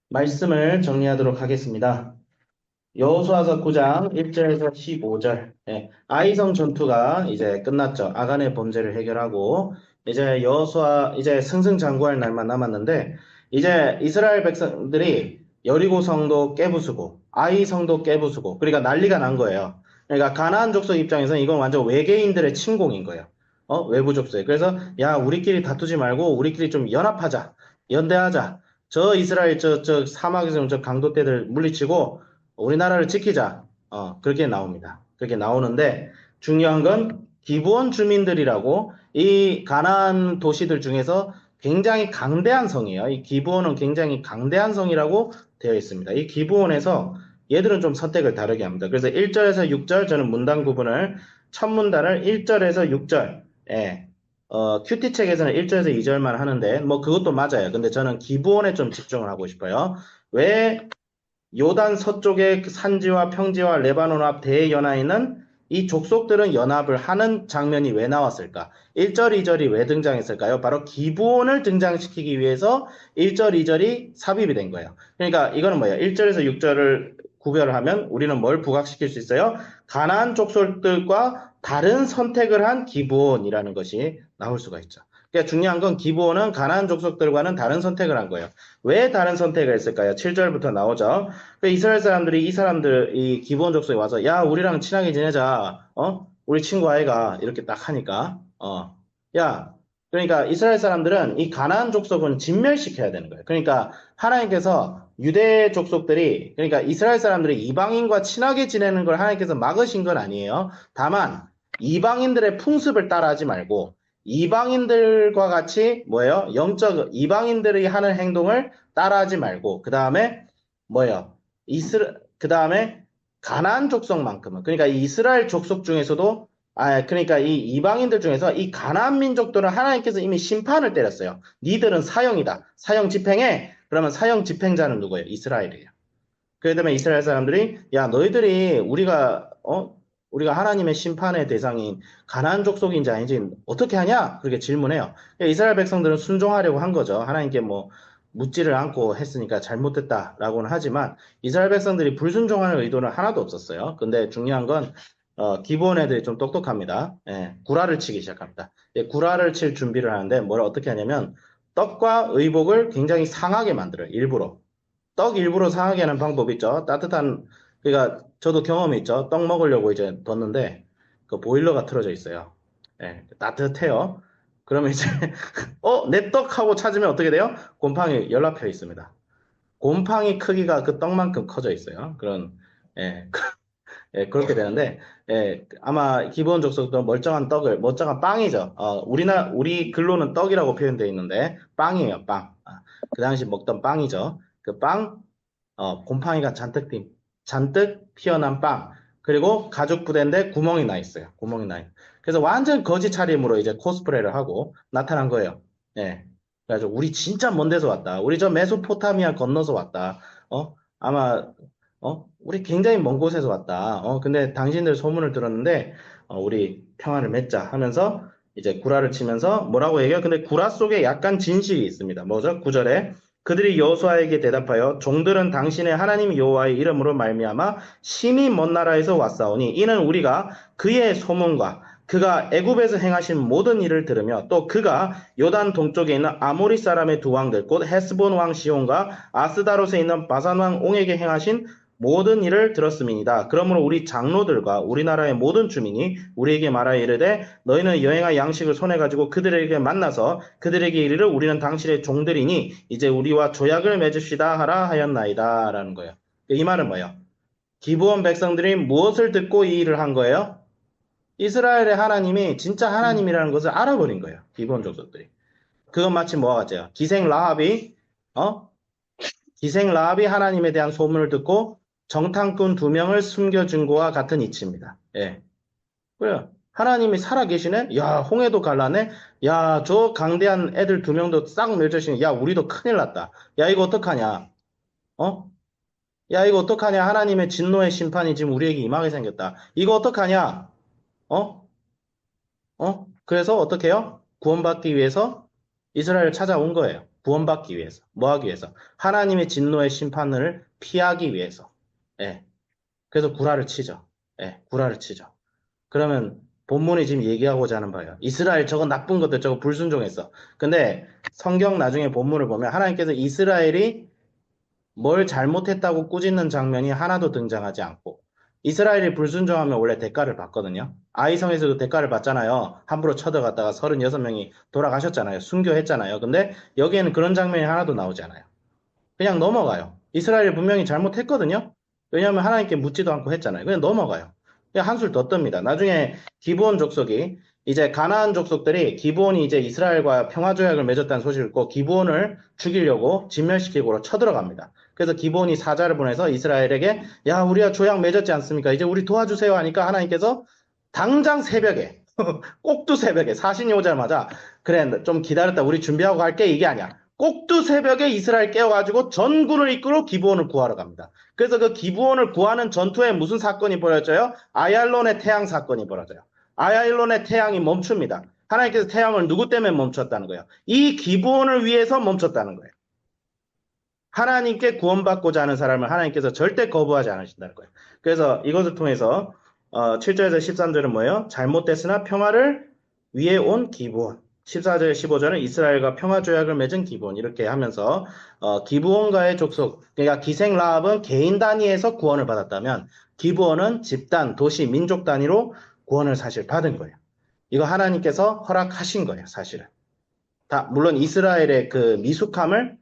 말씀을 정리하도록 하겠습니다. 여호수아서 9장 1절에서 15절. 아이성 전투가 이제 끝났죠. 아간의 범죄를 해결하고 이제 여호수아 이제 승승장구할 날만 남았는데 이제 이스라엘 백성들이 여리고 성도 깨부수고 아이 성도 깨부수고 그러니까 난리가 난 거예요. 그러니까 가나안 족속 입장에서는 이건 완전 외계인들의 침공인 거예요. 외부 족속에. 그래서 야, 우리끼리 다투지 말고 우리끼리 좀 연합하자. 연대하자. 저 이스라엘 저 사막에서 저 강도떼들 물리치고 우리나라를 지키자. 그렇게 나옵니다. 그렇게 나오는데 중요한 건 기브온 주민들이라고 이 가나안 도시들 중에서 굉장히 강대한 성이에요. 이 기브온은 굉장히 강대한 성이라고 되어 있습니다. 이 기브온에서 얘들은 좀 선택을 다르게 합니다. 그래서 1절에서 6절 저는 문단 구분을 첫 문단을 1절에서 6절 큐티 책에서는 1절에서 2절만 하는데 뭐 그것도 맞아요. 근데 저는 기브온에 좀 집중을 하고 싶어요. 왜 요단 서쪽의 그 산지와 평지와 레바논 앞 대연하에 있는 이 족속들은 연합을 하는 장면이 왜 나왔을까? 1절, 2절이 왜 등장했을까요? 바로 기브온을 등장시키기 위해서 1절, 2절이 삽입이 된 거예요. 그러니까 이거는 뭐예요? 1절에서 6절을 구별하면 우리는 뭘 부각시킬 수 있어요? 가나안 족속들과 다른 선택을 한 기브온이라는 것이 나올 수가 있죠. 그러니까 중요한 건 기브온은 가나안 족속들과는 다른 선택을 한 거예요. 왜 다른 선택을 했을까요? 7절부터 나오죠. 이스라엘 사람들이 이 사람들, 이 기브온 족속에 와서, 야, 우리랑 친하게 지내자, 우리 친구 아이가, 이렇게 딱 하니까, 야, 그러니까 이스라엘 사람들은 이 가나안 족속은 진멸시켜야 되는 거예요. 그러니까 하나님께서 유대 족속들이, 그러니까 이스라엘 사람들이 이방인과 친하게 지내는 걸 하나님께서 막으신 건 아니에요. 다만, 이방인들의 풍습을 따라하지 말고, 이방인들과 같이, 뭐예요? 이방인들이 하는 행동을 따라하지 말고, 그 다음에, 뭐예요? 그 다음에 가나안 족속만큼은 그러니까 이 이스라엘 족속 중에서도 그러니까 이 이방인들 중에서 이 가나안 민족들은 하나님께서 이미 심판을 때렸어요. 니들은 사형이다. 사형 집행해. 그러면 사형 집행자는 누구예요? 이스라엘이에요. 그렇기 때문에 이스라엘 사람들이 야 너희들이 우리가 하나님의 심판의 대상인 가나안 족속인지 아닌지 어떻게 하냐? 그렇게 질문해요. 이스라엘 백성들은 순종하려고 한 거죠. 하나님께 뭐 묻지를 않고 했으니까 잘못됐다라고는 하지만 이스라엘 백성들이 불순종하는 의도는 하나도 없었어요. 근데 중요한 건 기본 애들이 좀 똑똑합니다. 구라를 치기 시작합니다. 구라를 칠 준비를 하는데 뭘 어떻게 하냐면 떡과 의복을 굉장히 상하게 만들어요. 일부러. 떡 일부러 상하게 하는 방법이 있죠. 그러니까 저도 경험이 있죠. 떡 먹으려고 이제 뒀는데 그 보일러가 틀어져 있어요. 따뜻해요. 그러면 이제 내 떡하고 찾으면 어떻게 돼요? 곰팡이 연락혀 있습니다. 곰팡이 크기가 그 떡만큼 커져 있어요. 예, 그렇게 되는데, 아마 기본 족속도 멀쩡한 빵이죠. 우리 글로는 떡이라고 표현되어 있는데, 빵이에요, 빵. 그 당시 먹던 빵이죠. 그 빵, 곰팡이가 잔뜩 피어난 빵. 그리고 가죽 부대인데 구멍이 나 있어요. 구멍이 나 있어요. 그래서 완전 거지 차림으로 이제 코스프레를 하고 나타난 거예요. 예. 그래가지고 우리 진짜 먼 데서 왔다. 우리 저 메소포타미아 건너서 왔다. 아마 우리 굉장히 먼 곳에서 왔다. 근데 당신들 소문을 들었는데 우리 평화를 맺자 하면서 이제 구라를 치면서 뭐라고 얘기해요? 근데 구라 속에 약간 진실이 있습니다. 뭐죠? 9절에 그들이 여호수아에게 대답하여 종들은 당신의 하나님 여호와의 이름으로 말미암아 심히 먼 나라에서 왔사오니 이는 우리가 그의 소문과 그가 애굽에서 행하신 모든 일을 들으며 또 그가 요단 동쪽에 있는 아모리 사람의 두 왕들 곧 헤스본 왕 시온과 아스다롯에 있는 바산 왕 옹에게 행하신 모든 일을 들었음이니이다. 그러므로 우리 장로들과 우리나라의 모든 주민이 우리에게 말하여 이르되 너희는 여행할 양식을 손에 가지고 그들에게 만나서 그들에게 이르를 우리는 당신의 종들이니 이제 우리와 조약을 맺읍시다 하라 하였나이다 라는 거예요. 이 말은 뭐예요? 기브온 백성들이 무엇을 듣고 이 일을 한 거예요? 이스라엘의 하나님이 진짜 하나님이라는 것을 알아버린 거예요. 기브온 족속들이. 그건 마치 뭐와 같아요? 어? 기생 라합이 하나님에 대한 소문을 듣고 정탐꾼 두 명을 숨겨준 거와 같은 이치입니다. 예. 그래요. 하나님이 살아계시네? 야, 홍해도 갈라네? 야, 저 강대한 애들 두 명도 싹 멸절시네. 야, 우리도 큰일 났다. 야, 이거 어떡하냐? 어? 야, 이거 어떡하냐? 하나님의 진노의 심판이 지금 우리에게 임하게 생겼다. 이거 어떡하냐? 어? 그래서 어떻게 해요? 구원받기 위해서 이스라엘을 찾아온 거예요. 구원받기 위해서. 뭐 하기 위해서? 하나님의 진노의 심판을 피하기 위해서. 예. 그래서 구라를 치죠. 예, 구라를 치죠. 그러면 본문이 지금 얘기하고자 하는 바예요. 이스라엘 저거 나쁜 것들 저거 불순종했어. 근데 성경 나중에 본문을 보면 하나님께서 이스라엘이 뭘 잘못했다고 꾸짖는 장면이 하나도 등장하지 않고 이스라엘이 불순종하면 원래 대가를 받거든요. 아이성에서도 대가를 받잖아요. 함부로 쳐들어갔다가 36명이 돌아가셨잖아요. 순교했잖아요. 근데 여기에는 그런 장면이 하나도 나오지 않아요. 그냥 넘어가요. 이스라엘이 분명히 잘못했거든요. 왜냐하면 하나님께 묻지도 않고 했잖아요. 그냥 넘어가요. 그냥 한술 더 뜹니다. 나중에 기브온 족속이 이제 가나안 족속들이 기브온이 이제 이스라엘과 평화조약을 맺었다는 소식을 듣고 기브온을 죽이려고 진멸시키고 쳐들어갑니다. 그래서 기브온이 사자를 보내서 이스라엘에게 야 우리가 조약 맺었지 않습니까? 이제 우리 도와주세요 하니까 하나님께서 당장 새벽에 꼭두 새벽에 사신이 오자마자 그래 좀 기다렸다 우리 준비하고 갈게 이게 아니야. 꼭두 새벽에 이스라엘 깨워가지고 전군을 이끌어 기브온을 구하러 갑니다. 그래서 그 기브온을 구하는 전투에 무슨 사건이 벌어져요? 아얄론의 태양 사건이 벌어져요. 아얄론의 태양이 멈춥니다. 하나님께서 태양을 누구 때문에 멈췄다는 거예요? 이 기브온을 위해서 멈췄다는 거예요. 하나님께 구원받고자 하는 사람을 하나님께서 절대 거부하지 않으신다는 거예요. 그래서 이것을 통해서 7절에서 13절은 뭐예요? 잘못됐으나 평화를 위해 온 기브온. 14절, 15절은 이스라엘과 평화조약을 맺은 기브온. 이렇게 하면서 기브온과의 족속, 그러니까 기생 라합은 개인 단위에서 구원을 받았다면 기브온은 집단, 도시, 민족 단위로 구원을 사실 받은 거예요. 이거 하나님께서 허락하신 거예요, 사실은. 물론 이스라엘의 그 미숙함을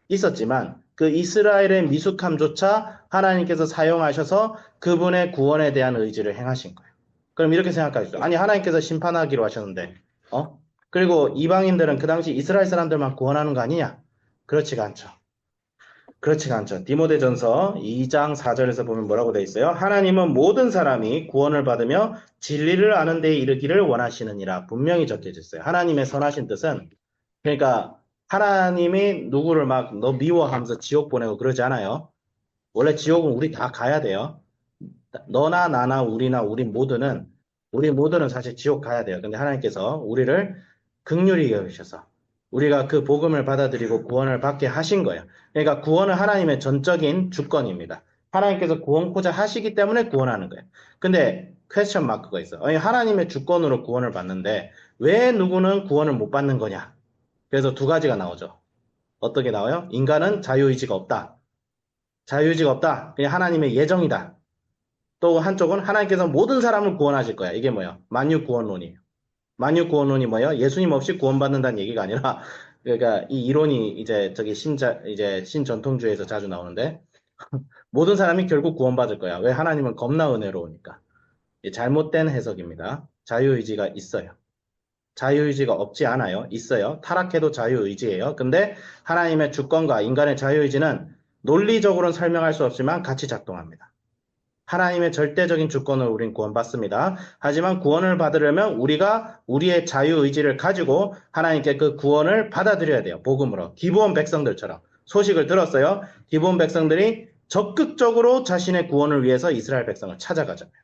있었지만 그 이스라엘의 미숙함조차 하나님께서 사용하셔서 그분의 구원에 대한 의지를 행하신 거예요. 그럼 이렇게 생각하시죠. 아니 하나님께서 심판하기로 하셨는데 그리고 이방인들은 그 당시 이스라엘 사람들만 구원하는 거 아니냐? 그렇지가 않죠. 그렇지가 않죠. 디모데전서 2장 4절에서 보면 뭐라고 되어 있어요? 하나님은 모든 사람이 구원을 받으며 진리를 아는 데 이르기를 원하시느니라 분명히 적혀져 있어요. 하나님의 선하신 뜻은 그러니까 하나님이 누구를 막 너 미워하면서 지옥 보내고 그러지 않아요. 원래 지옥은 우리 다 가야 돼요. 너나 나나 우리 모두는 사실 지옥 가야 돼요. 근데 하나님께서 우리를 긍휼히 여기셔서 우리가 그 복음을 받아들이고 구원을 받게 하신 거예요. 그러니까 구원은 하나님의 전적인 주권입니다. 하나님께서 구원코자 하시기 때문에 구원하는 거예요. 근데 퀘스천 마크가 있어. 아니, 하나님의 주권으로 구원을 받는데 왜 누구는 구원을 못 받는 거냐? 그래서 두 가지가 나오죠. 어떻게 나와요? 인간은 자유의지가 없다. 자유의지가 없다. 그냥 하나님의 예정이다. 또 한쪽은 하나님께서 모든 사람을 구원하실 거야. 이게 뭐예요? 만유구원론이에요. 만유구원론이 뭐예요? 예수님 없이 구원받는다는 얘기가 아니라, 그러니까 이 이론이 이제 이제 신전통주의에서 자주 나오는데, 모든 사람이 결국 구원받을 거야. 왜? 하나님은 겁나 은혜로우니까. 잘못된 해석입니다. 자유의지가 있어요. 자유의지가 없지 않아요. 있어요. 타락해도 자유의지예요. 근데 하나님의 주권과 인간의 자유의지는 논리적으로는 설명할 수 없지만 같이 작동합니다. 하나님의 절대적인 주권을 우린 구원받습니다. 하지만 구원을 받으려면 우리가 우리의 자유의지를 가지고 하나님께 그 구원을 받아들여야 돼요. 복음으로. 기브온 백성들처럼. 소식을 들었어요. 기브온 백성들이 적극적으로 자신의 구원을 위해서 이스라엘 백성을 찾아가잖아요.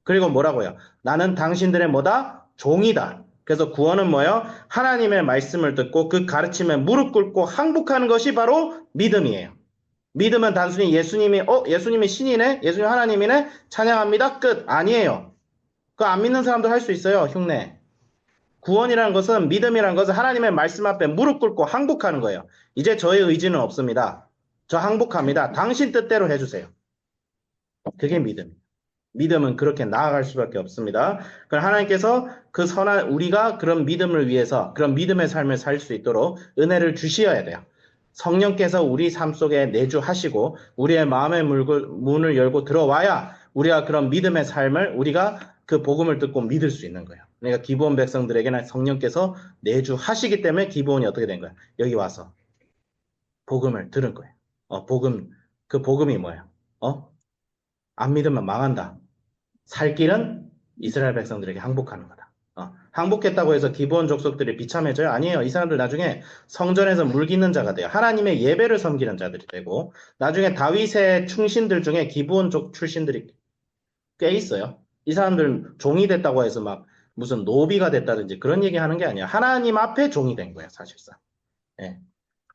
그리고 뭐라고요? 나는 당신들의 뭐다? 종이다. 그래서 구원은 뭐예요? 하나님의 말씀을 듣고 그 가르침에 무릎 꿇고 항복하는 것이 바로 믿음이에요. 믿음은 단순히 예수님이 신이네? 예수님 하나님이네? 찬양합니다. 끝. 아니에요. 그거 안 믿는 사람도 할 수 있어요. 흉내. 구원이라는 것은 믿음이라는 것은 하나님의 말씀 앞에 무릎 꿇고 항복하는 거예요. 이제 저의 의지는 없습니다. 저 항복합니다. 당신 뜻대로 해주세요. 그게 믿음이에요. 믿음은 그렇게 나아갈 수밖에 없습니다. 그럼 하나님께서 우리가 그런 믿음을 위해서 그런 믿음의 삶을 살 수 있도록 은혜를 주셔야 돼요. 성령께서 우리 삶 속에 내주하시고 우리의 마음의 문을 열고 들어와야 우리가 그런 믿음의 삶을 우리가 그 복음을 듣고 믿을 수 있는 거예요. 그러니까 기브온 백성들에게는 성령께서 내주하시기 때문에 기브온이 어떻게 된 거예요? 여기 와서 복음을 들은 거예요. 그 복음이 뭐예요? 안 믿으면 망한다. 살 길은 이스라엘 백성들에게 항복하는 거다. 항복했다고 해서 기브온 족속들이 비참해져요? 아니에요. 이 사람들 나중에 성전에서 물깃는 자가 돼요. 하나님의 예배를 섬기는 자들이 되고 나중에 다윗의 충신들 중에 기브온족 출신들이 꽤 있어요. 이 사람들 종이 됐다고 해서 막 무슨 노비가 됐다든지 그런 얘기 하는 게 아니야. 하나님 앞에 종이 된 거야, 사실상. 예.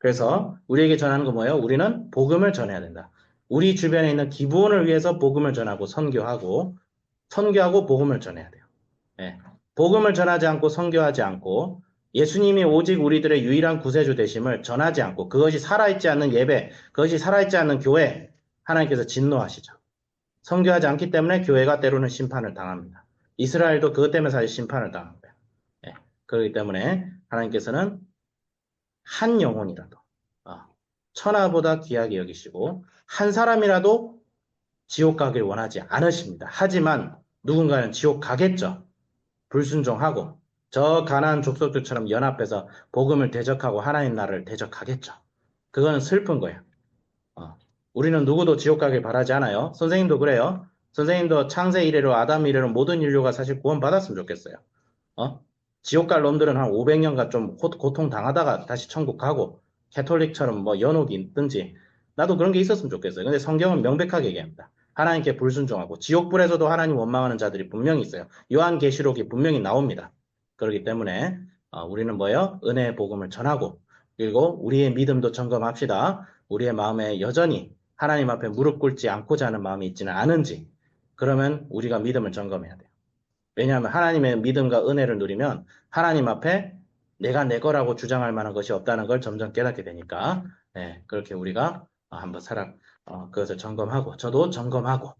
그래서 우리에게 전하는 거 뭐예요? 우리는 복음을 전해야 된다. 우리 주변에 있는 기부원을 위해서 복음을 전하고 선교하고 복음을 전해야 돼요. 예. 복음을 전하지 않고 선교하지 않고 예수님이 오직 우리들의 유일한 구세주 되심을 전하지 않고 그것이 살아있지 않는 예배, 그것이 살아있지 않는 교회, 하나님께서 진노하시죠. 선교하지 않기 때문에 교회가 때로는 심판을 당합니다. 이스라엘도 그것 때문에 사실 심판을 당한 거예요. 예. 그렇기 때문에 하나님께서는 한 영혼이라도 천하보다 귀하게 여기시고 한 사람이라도 지옥 가길 원하지 않으십니다. 하지만 누군가는 지옥 가겠죠. 불순종하고 저 가나안 족속들처럼 연합해서 복음을 대적하고 하나님 나라를 대적하겠죠. 그거는 슬픈 거예요. 우리는 누구도 지옥 가길 바라지 않아요. 선생님도 그래요. 선생님도 창세 이래로 아담 이래로 모든 인류가 사실 구원 받았으면 좋겠어요. 지옥 갈 놈들은 한 500년간 좀 고통 당하다가 다시 천국 가고 캐톨릭처럼 뭐 연옥이 있든지 나도 그런 게 있었으면 좋겠어요. 근데 성경은 명백하게 얘기합니다. 하나님께 불순종하고 지옥불에서도 하나님 원망하는 자들이 분명히 있어요. 요한계시록이 분명히 나옵니다. 그렇기 때문에 우리는 뭐예요? 은혜의 복음을 전하고 그리고 우리의 믿음도 점검합시다. 우리의 마음에 여전히 하나님 앞에 무릎 꿇지 않고자 하는 마음이 있지는 않은지 그러면 우리가 믿음을 점검해야 돼요. 왜냐하면 하나님의 믿음과 은혜를 누리면 하나님 앞에 내가 내 거라고 주장할 만한 것이 없다는 걸 점점 깨닫게 되니까 그렇게 우리가 한번 그것을 점검하고 저도 점검하고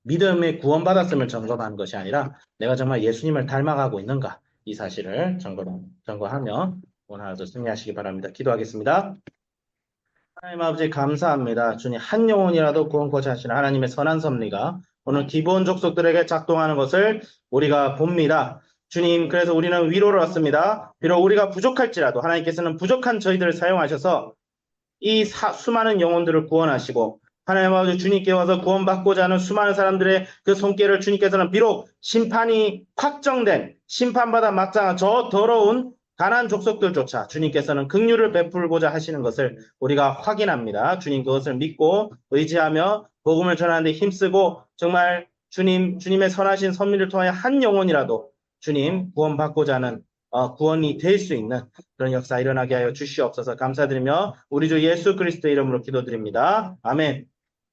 믿음의 구원받았음을 점검하는 것이 아니라 내가 정말 예수님을 닮아가고 있는가 이 사실을 점검하며 오늘 하루도 승리하시기 바랍니다. 기도하겠습니다. 하나님 아버지 감사합니다. 주님 한 영혼이라도 구원코치 하시는 하나님의 선한 섭리가 오늘 기본 족속들에게 작동하는 것을 우리가 봅니다. 주님 그래서 우리는 위로를 얻습니다. 비록 우리가 부족할지라도 하나님께서는 부족한 저희들을 사용하셔서 이 수많은 영혼들을 구원하시고 하나님 아버지 주님께 와서 구원받고자 하는 수많은 사람들의 그 손길을 주님께서는 비록 심판이 확정된 심판받아 마땅한 저 더러운 가난안 족속들조차 주님께서는 긍휼을 베풀고자 하시는 것을 우리가 확인합니다. 주님 그것을 믿고 의지하며 복음을 전하는 데 힘쓰고 정말 주님의 선하신 섭리를 통하여 한 영혼이라도 주님 구원받고자 하는 구원이 될 수 있는 그런 역사 일어나게 하여 주시옵소서 감사드리며 우리 주 예수 그리스도의 이름으로 기도드립니다. 아멘.